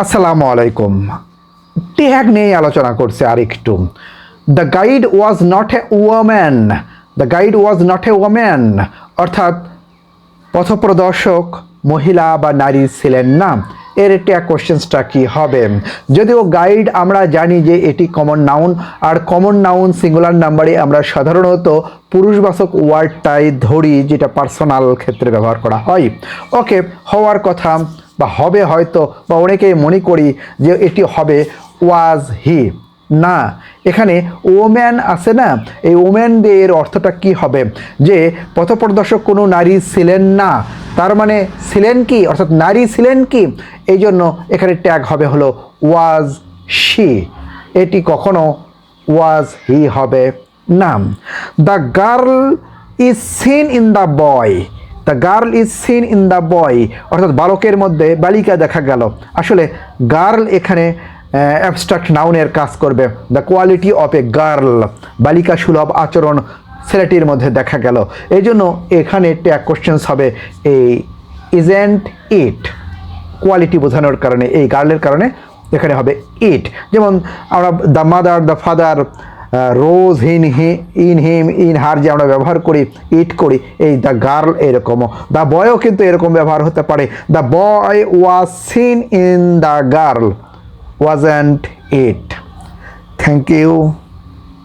আসসালামু আলাইকুম। ট্যাগ নিয়ে আলোচনা করছে আরেকটু। The guide was not a woman, the guide was not a woman, অর্থাৎ পথপ্রদর্শক মহিলা বা নারী ছিলেন না। এর ট্যাগ কোশ্চেন্সটা কি হবে? যদিও গাইড আমরা জানি যে এটি কমন নাউন, আর কমন নাউন সিঙ্গুলার নাম্বারে আমরা সাধারণত পুরুষবাচক ওয়ার্ডটাই ধরি, যেটা পার্সোনাল ক্ষেত্রে ব্যবহার করা হয়। ওকে, হওয়ার কথা বা হবে হয়তো, বা অনেকেই মনে করি যে এটি হবে ওয়াজ হি। না, এখানে ওম্যান আছে না, এই ওম্যান দিয়ে এর অর্থটা কি হবে? যে পথপ্রদর্শক কোনো নারী ছিলেন না, তার মানে ছিলেন কি, অর্থাৎ নারী ছিলেন কি, এই জন্য এখানে ট্যাগ হবে হলো ওয়াজ শি। এটি কখনো ওয়াজ হি হবে না। The girl is seen in the boy, the girl is seen in the boy, অর্থাৎ বালকের মধ্যে বালিকা দেখা গেল। আসলে গার্ল এখানে অ্যাবস্ট্রাক্ট নাউনের কাজ করবে। The quality of a girl, বালিকা সুলভ আচরণ ছেলেটির মধ্যে দেখা গেল। এই জন্য এখানে ট্যাগ কোশ্চেন্স হবে এই ইজেন্ট ইট, কোয়ালিটি বোঝানোর কারণে, এই গার্লের কারণে এখানে হবে ইট। যেমন আমরা দ্য মাদার, দ্য ফাদার, রোজ ইন হিম, ইন হার যে আমরা ব্যবহার করি, ইট করি, এই দ্য গার্ল এরকমও। দ্য বয়ও কিন্তু এরকম ব্যবহার হতে পারে। The boy was seen in the girl, wasn't it. Thank you.